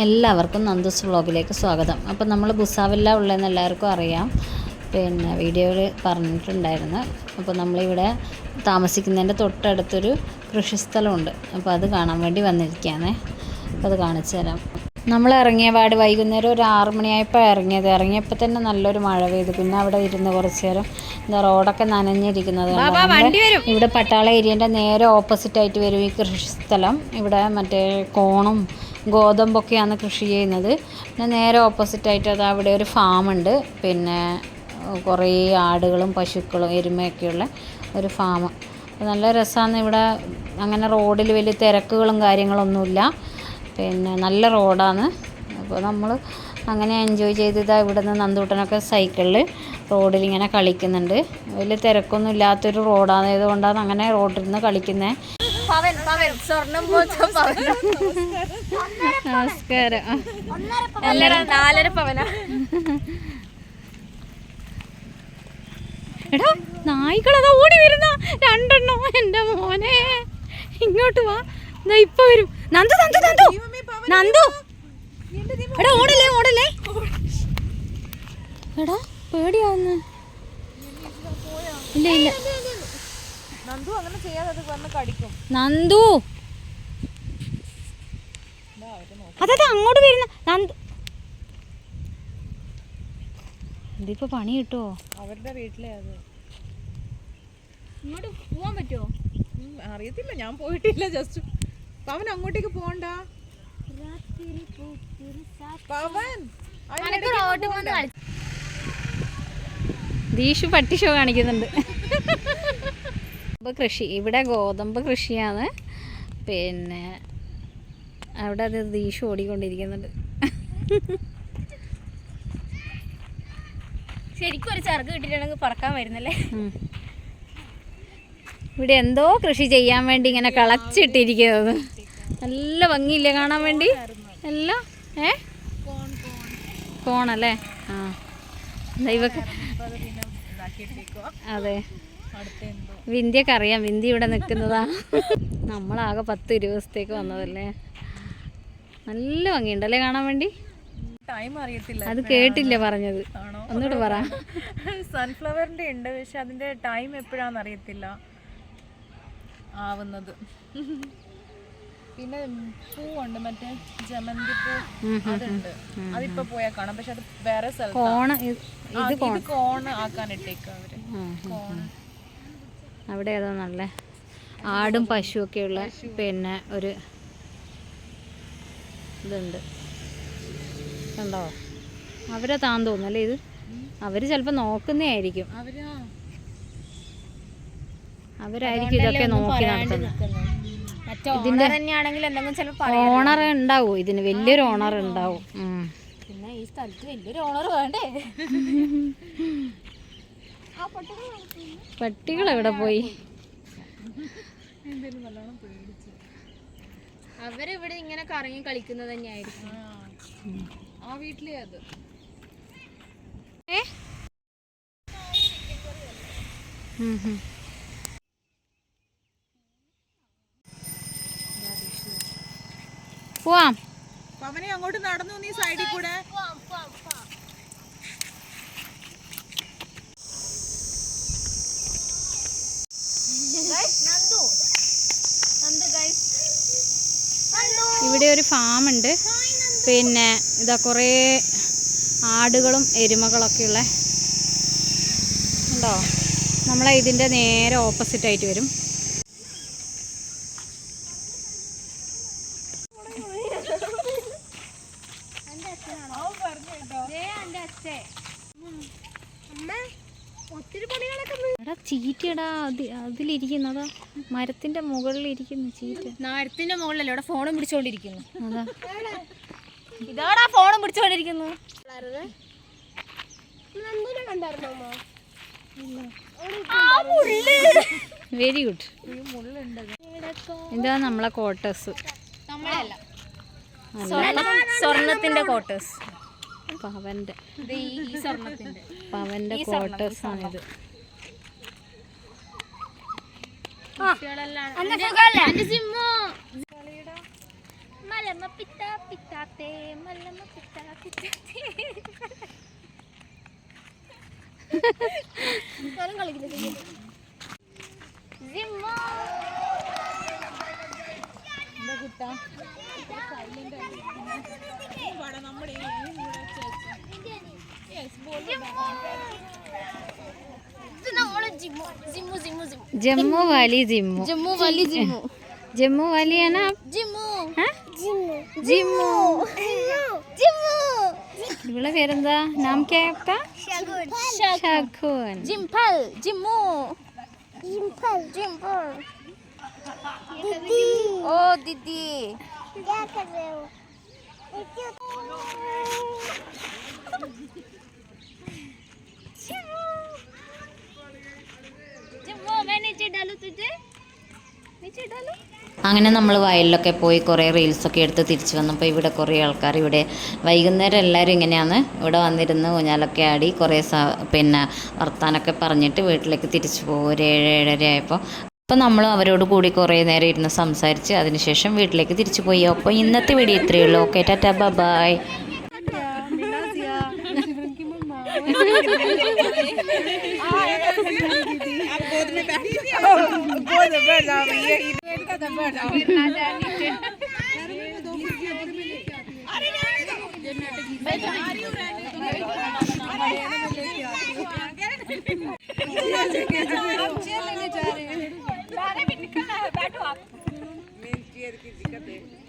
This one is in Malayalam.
എല്ലാവർക്കും നന്ദൂസ് വ്ളോഗിലേക്ക് സ്വാഗതം. അപ്പോൾ നമ്മൾ ബുസാവല്ല ഉള്ളതെന്ന് എല്ലാവർക്കും അറിയാം. പിന്നെ വീഡിയോയിൽ പറഞ്ഞിട്ടുണ്ടായിരുന്നു. അപ്പോൾ നമ്മളിവിടെ താമസിക്കുന്നതിൻ്റെ തൊട്ടടുത്തൊരു കൃഷിസ്ഥലമുണ്ട്. അപ്പോൾ അത് കാണാൻ വേണ്ടി വന്നിരിക്കുകയാണ്. അപ്പോൾ അത് കാണിച്ചു തരാം. നമ്മൾ ഇറങ്ങിയ പാട് വൈകുന്നേരം ഒരു 6 മണിയായപ്പോൾ ഇറങ്ങിയപ്പോൾ തന്നെ നല്ലൊരു മഴ പെയ്തു. പിന്നെ അവിടെ ഇരുന്ന് കുറച്ച് നേരം റോഡൊക്കെ നനഞ്ഞിരിക്കുന്നത് ഇവിടെ പട്ടാള ഏരിയൻ്റെ നേരെ ഓപ്പോസിറ്റായിട്ട് വരും ഈ കൃഷിസ്ഥലം. ഇവിടെ മറ്റേ കോണും ഗോതമ്പൊക്കെയാണ് കൃഷി ചെയ്യുന്നത്. പിന്നെ നേരെ ഓപ്പോസിറ്റായിട്ട് അത് അവിടെ ഒരു ഫാമുണ്ട്. പിന്നെ കുറേ ആടുകളും പശുക്കളും എരുമയൊക്കെയുള്ള ഒരു ഫാം. നല്ല രസമാണ്. ഇവിടെ അങ്ങനെ റോഡിൽ വലിയ തിരക്കുകളും കാര്യങ്ങളൊന്നുമില്ല. പിന്നെ നല്ല റോഡാണ്. അപ്പോൾ നമ്മൾ അങ്ങനെ എൻജോയ് ചെയ്തത്. ഇവിടെ നിന്ന് നന്ദൂട്ടനൊക്കെ സൈക്കിളിൽ റോഡിലിങ്ങനെ കളിക്കുന്നുണ്ട്. വലിയ തിരക്കൊന്നും ഇല്ലാത്തൊരു റോഡായതുകൊണ്ടാണ് അങ്ങനെ റോഡിൽ നിന്ന് കളിക്കുന്നത്. നമസ്കാരം. 4.5 പവന. എടാ നായ്ക്കളതാ ഓടി വരുന്ന 2 എണ്ണം. എൻ്റെ മോനെ ഇങ്ങോട്ട് വാ. ഇപ്പൊ വരും. നന്ദു നന്ദു നന്ദു നന്ദു എടാ ഓടല്ലേ. എടാ പേടിയാവുന്നു. ഇല്ല നന്ദു അങ്ങനെ ചെയ്യാതെ വന്ന് കടിക്കും. നന്ദു അതെ അങ്ങോട്ട് വരുന്ന നന്ദു. ഇതിപ്പോ പണി കിട്ടുമോ? അവരുടെ വീട്ടിലെ അത് ഇങ്ങോട്ട് പോവാൻ പറ്റുമോ അറിയത്തില്ല. ഞാൻ പോയിട്ടില്ല. ജസ്റ്റ് പവൻ അങ്ങോട്ടേക്ക് പോണ്ട. പവൻ ദീഷു പട്ടി ഷോ കാണിക്കുന്നുണ്ട്. കൃഷി ഇവിടെ ഗോതമ്പ് കൃഷിയാണ്. പിന്നെ അവിടെ അത് ദീഷു ഓടിക്കൊണ്ടിരിക്കുന്നുണ്ട്. ശരിക്കും ഒരു ചരക്ക് കിട്ടിയിട്ടുണ്ടെങ്കിൽ പറക്കാൻ വരുന്നല്ലേ. ഇവിടെ എന്തോ കൃഷി ചെയ്യാൻ വേണ്ടി ഇങ്ങനെ കളച്ചിട്ടിരിക്കുന്നത്. നല്ല ഭംഗിയില്ലേ കാണാൻ വേണ്ടി എല്ലാം. കോണല്ലേ? ആ ദൈവക്ക് അതെ. വിന്ധ്യൊക്കെ അറിയാം. വിന്ധ്യ ഇവിടെ നിൽക്കുന്നതാ. നമ്മളാകെ 10-20 ദിവസത്തേക്ക് വന്നതല്ലേ. നല്ല ഭംഗിയുണ്ടല്ലേ കാണാൻ വേണ്ടി. ടൈം അറിയത്തില്ല. അത് കേട്ടില്ല പറഞ്ഞത്. ഒന്നുകൂടെ പറ. സൺഫ്ലവറിന്റെ ഉണ്ട്, പക്ഷെ അതിന്റെ ടൈം എപ്പോഴാന്ന് അറിയത്തില്ല ആവുന്നത്. പിന്നെ പൂവുണ്ട്, മറ്റേ ജമന്തി പൂ. അതുണ്ട്. അതിപ്പോ പോയാൽ കാണാം. പക്ഷെ അത് വേറെ സ്ഥലത്ത് കോണ് ആക്കാനിട്ടേക്ക് അവര്. അവിടെ ഏതോ നല്ല ആടും പശുവൊക്കെ ഉള്ള പിന്നെ ഒരു ഇതുണ്ട്. കണ്ടോ? അവരെ താൻ തോന്നല്ലേ ഇത്. അവര് ചിലപ്പോ നോക്കുന്നേ ആയിരിക്കും. അവരായിരിക്കും ഇതൊക്കെ നോക്കി നടത്തുന്നത്. ഇതിന്റെ ഓണർ ഉണ്ടാവും. ഇതിന് വലിയൊരു ഓണർ ഉണ്ടാവും. പിന്നെ ഈ സ്ഥലത്ത് വലിയൊരു ഓണർ വേണ്ടേ? പട്ടികൾ എവിടെ പോയി? അവരിവിടെ ഇങ്ങനെ കറങ്ങി കളിക്കുന്നത് തന്നെയായിരിക്കും. ആ വീട്ടിലെ അത് പോവാം. പവനെ അങ്ങോട്ട് നടന്നു നീ സൈഡിൽ കൂടെ. ഇവിടെ ഒരു ഫാം ഉണ്ട്. പിന്നെ ഇതാ കുറേ ആടുകളും എരുമകളൊക്കെ ഉള്ള ഉണ്ടോ. നമ്മളെ ഇതിൻ്റെ നേരെ ഓപ്പോസിറ്റ് ആയിട്ട് വരും. എടാ ചീറ്റടാ. അതിലിരിക്കുന്നതാ മരത്തിന്റെ മുകളിൽ ഇരിക്കുന്നു ചീറ്റ. മരത്തിന്റെ മുകളിലല്ലേ ഇവിടെ ഫോണും പിടിച്ചോണ്ടിരിക്കുന്നു. അതാ ഇതാടാ ഫോണും പിടിച്ചോണ്ടിരിക്കുന്നു. Very good. ഇതാ നമ്മളെ ക്വാർട്ടേഴ്സ്. സ്വർണത്തിന്റെ ക്വാർട്ടേഴ്സ്. പവന്റെ ക്വാർട്ടേഴ്സ് ആണിത്. മല്ലമ്മ പിത്ത പിത്താത്തേ മല്ലമ്മ പിത്ത പിത്താത്തേ ജിമ്മോ എന്താ കുട്ടാ നമ്മുടെ जम्मू वाली जिम्मू जम्मू वाली जिम्मू जम्मू वाली है ना जिम्मू जिम्मू जिम्मू इवड़ा പേരെന്താ नाम क्या है आपका शगुन जिम्पल जिम्मू जिम्पल जिम्पल दीदी ओ दीदी क्या कर रहे हो जिम्मू मैं नीचे डालूं तुझे नीचे डालूं അങ്ങനെ നമ്മൾ വയലിലൊക്കെ പോയി കുറേ റീൽസൊക്കെ എടുത്ത് തിരിച്ച് വന്നപ്പോൾ ഇവിടെ കുറേ ആൾക്കാർ ഇവിടെ വൈകുന്നേരം എല്ലാവരും ഇങ്ങനെയാണ് ഇവിടെ വന്നിരുന്ന് ഊഞ്ഞാലൊക്കെ ആടി കുറേ പിന്നെ വർത്താനൊക്കെ പറഞ്ഞിട്ട് വീട്ടിലേക്ക് തിരിച്ചു പോകും ഒരു 7-7:30 ആയപ്പോൾ. അപ്പോൾ നമ്മൾ അവരോട് കൂടി കുറേ നേരം ഇരുന്ന് സംസാരിച്ച് അതിനുശേഷം വീട്ടിലേക്ക് തിരിച്ചു പോയി. അപ്പോൾ ഇന്നത്തെ വീഡിയോ ഇത്രയേ ഉള്ളൂ. Okay tata bye. बैठो आप। मेन चेयर की दिक्कत है।